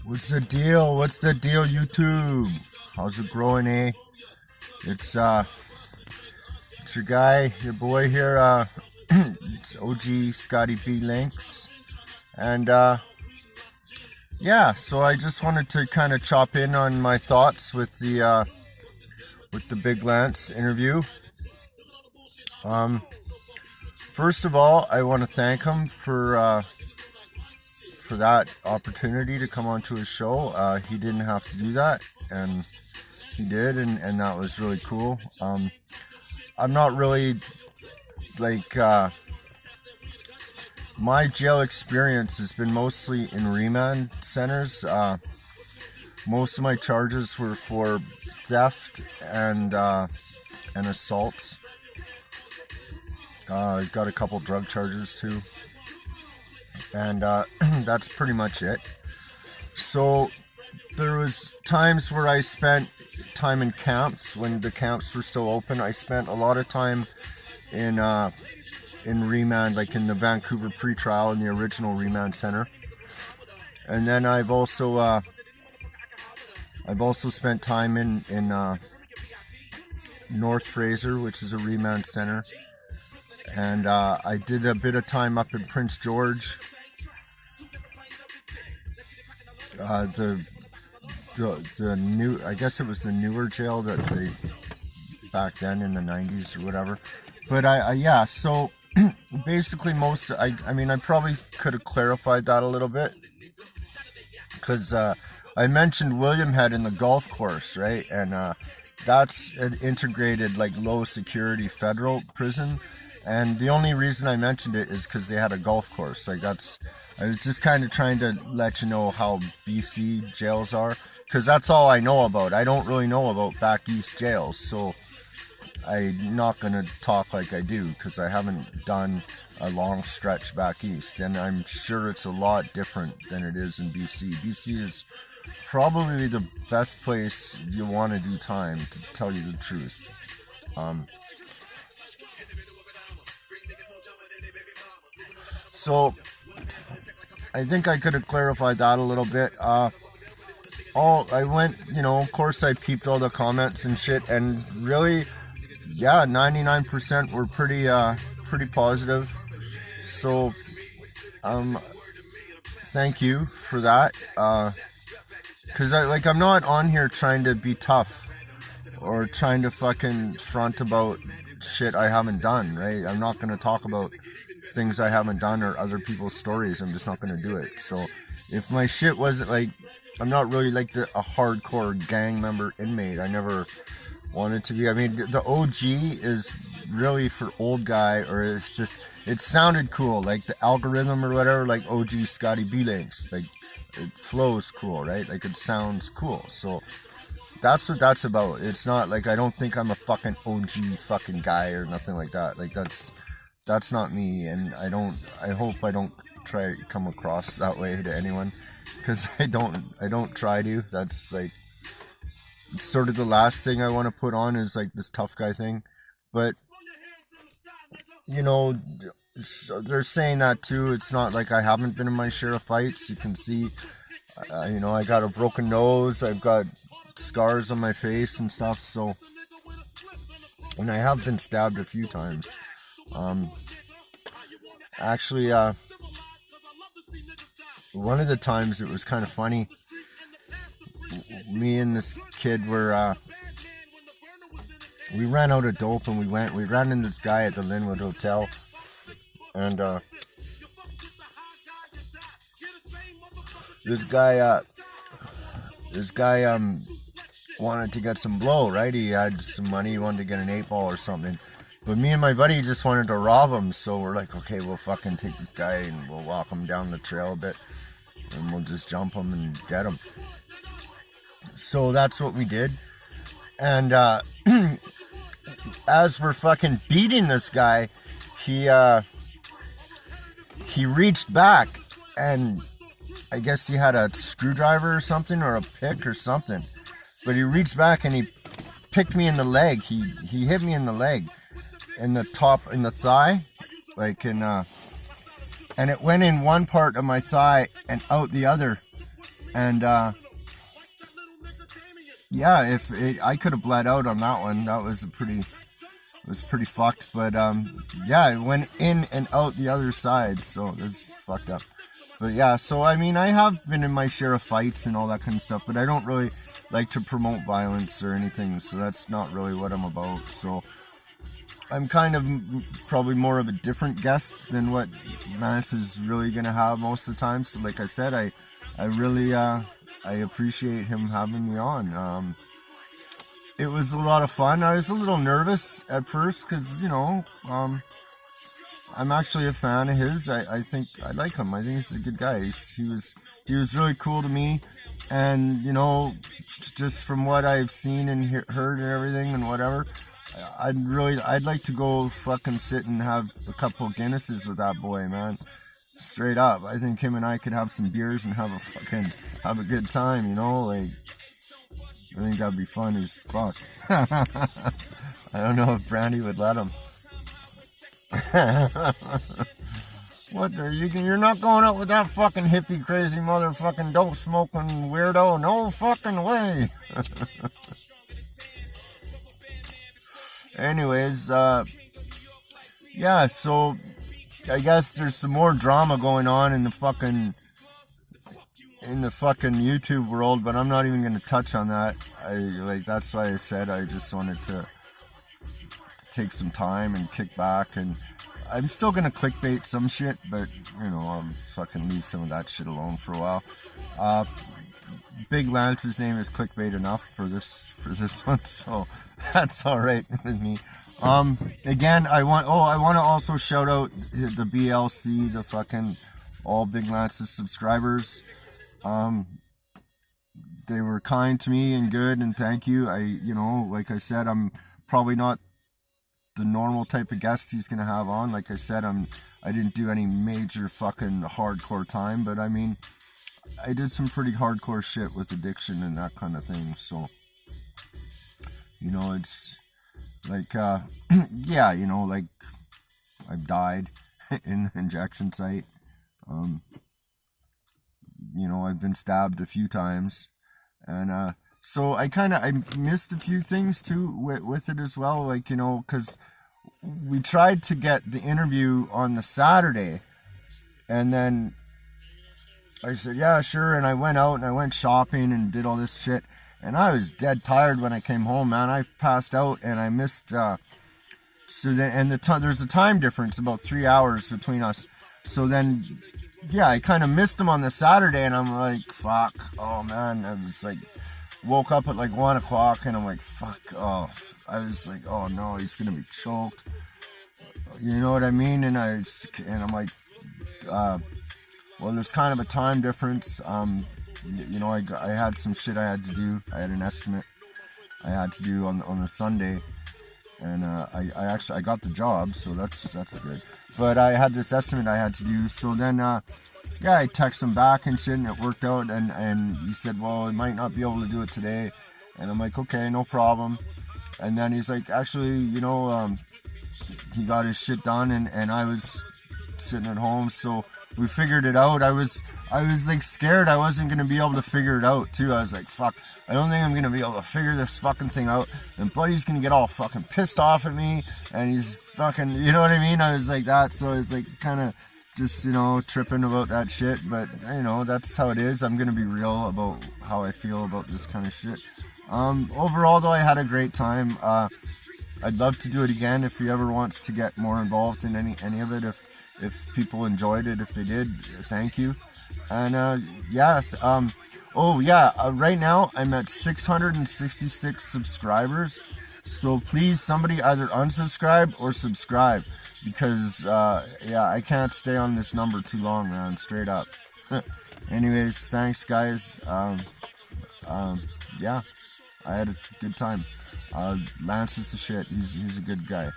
What's the deal? What's the deal, YouTube? How's it growing, eh? It's it's your guy, your boy here, it's OG Scotty B Links. And yeah, so I just wanted to kind of chop in on my thoughts with the Big Lance interview. First of all, I want to thank him for that opportunity to come onto his show. He didn't have to do that, and he did, and that was really cool. I'm not really like my jail experience has been mostly in remand centers. Most of my charges were for theft and assaults. Got a couple drug charges too. And that's pretty much it. So there was times where I spent time in camps when the camps were still open. I spent a lot of time in remand, like in the Vancouver pretrial in the original remand center. And then I've also spent time in North Fraser, which is a remand center. And I did a bit of time up in Prince George. The new, I guess it was the newer jail that they back then in the 90s or whatever. But yeah, so basically I mean I probably could have clarified that a little bit, because I mentioned William Head in the golf course, right? And that's an integrated, like, low security federal prison. And the only reason I mentioned it is because they had a golf course. Like, I was just kind of trying to let you know how BC jails are, because that's all I know about. I don't really know about back east jails, so I'm not going to talk like I do, because I haven't done a long stretch back east, and I'm sure it's a lot different than it is in BC. BC is probably the best place you want to do time, to tell you the truth. So I think I could have clarified that a little bit. I went, of course I peeped all the comments and shit, and really, yeah, 99% were pretty positive. So, thank you for that. Cause I'm not on here trying to be tough or trying to fucking front about shit I haven't done, right? I'm not gonna talk about things I haven't done or other people's stories. I'm just not gonna do it. So if my shit wasn't, like, I'm not really like a hardcore gang member inmate. I never wanted to be. I mean, the OG is really for old guy, or it's just, it sounded cool, like the algorithm or whatever, like OG Scotty B Links, like it flows cool, right? Like it sounds cool. So that's what that's about. It's not like, I don't think I'm a fucking OG fucking guy or nothing like that. Like that's not me, and I hope I don't try to come across that way to anyone, because I don't try to. That's like, it's sort of the last thing I want to put on, is like this tough guy thing. But they're saying that too. It's not like I haven't been in my share of fights. You can see, I got a broken nose, I've got scars on my face and stuff. So, and I have been stabbed a few times. Actually, one of the times it was kind of funny. Me and this kid we ran out of dope, and we ran into this guy at the Linwood Hotel, and this guy wanted to get some blow, right? He had some money, he wanted to get an 8-ball or something. But me and my buddy just wanted to rob him, so we're like, okay, we'll fucking take this guy and we'll walk him down the trail a bit, and we'll just jump him and get him. So that's what we did. And as we're fucking beating this guy, he reached back, and I guess he had a screwdriver or something, or a pick or something. But he reached back and he picked me in the leg. He hit me in the leg, in the thigh, like and it went in one part of my thigh and out the other. And yeah, I could have bled out on that one. That was pretty fucked. But yeah, it went in and out the other side, so that's fucked up. But yeah, so I mean, I have been in my share of fights and all that kind of stuff, but I don't really like to promote violence or anything, so that's not really what I'm about. So I'm kind of probably more of a different guest than what Lance is really gonna have most of the time. So like I said, I really I appreciate him having me on. It was a lot of fun. I was a little nervous at first because, I'm actually a fan of his. I think I like him. I think he's a good guy. He was really cool to me, and just from what I've seen and heard and everything and whatever, I'd like to go fucking sit and have a couple of Guinnesses with that boy, man. Straight up, I think him and I could have some beers and have a good time. Like, I think that'd be fun as fuck. I don't know if Brandy would let him. What you're not going out with that fucking hippie crazy motherfucking dope smoking weirdo? No fucking way. Anyways, yeah, so I guess there's some more drama going on in the fucking YouTube world, but I'm not even gonna touch on that. That's why I said I just wanted to take some time and kick back, and I'm still gonna clickbait some shit, but I'll fucking leave some of that shit alone for a while. Big Lance's name is clickbait enough for this one, so that's all right with me. Again, I want to also shout out the BLC, the fucking all Big Lance's subscribers. They were kind to me and good, and thank you. Like I said, I'm probably not the normal type of guest he's gonna have on. Like I said, I didn't do any major fucking hardcore time, but I mean, I did some pretty hardcore shit with addiction and that kind of thing. So, it's like, yeah, like I've died in the injection site. I've been stabbed a few times, and so I missed a few things too with it as well, like, because we tried to get the interview on the Saturday, and then I said, yeah, sure, and I went out and I went shopping and did all this shit, and I was dead tired when I came home, man. I passed out, and I missed, there's a time difference, about 3 hours between us, so then, yeah, I kind of missed him on the Saturday, and I'm like, fuck, oh man, I was like, woke up at like 1 o'clock, and I'm like, fuck, oh, I was like, oh no, he's gonna be choked, you know what I mean? And I'm like, well, there's kind of a time difference. I had some shit I had to do. I had an estimate I had to do on the Sunday, and I got the job, so that's good. But I had this estimate I had to do, so then yeah, I texted him back and shit, and it worked out, and he said, well, I might not be able to do it today, and I'm like, okay, no problem. And then he's like, actually, he got his shit done, and I was sitting at home, so we figured it out. I was like scared I wasn't gonna be able to figure it out too. I was like, fuck, I don't think I'm gonna be able to figure this fucking thing out, and Buddy's gonna get all fucking pissed off at me, and he's fucking, you know what I mean? I was like that, so I was like kind of just, tripping about that shit, but that's how it is. I'm gonna be real about how I feel about this kind of shit. Overall though, I had a great time. I'd love to do it again if he ever wants to get more involved in any of it. If people enjoyed it, if they did, thank you. And yeah, right now I'm at 666 subscribers. So please, somebody either unsubscribe or subscribe, because yeah, I can't stay on this number too long, man. Straight up. Anyways, thanks guys. Yeah, I had a good time. Lance is the shit. He's a good guy.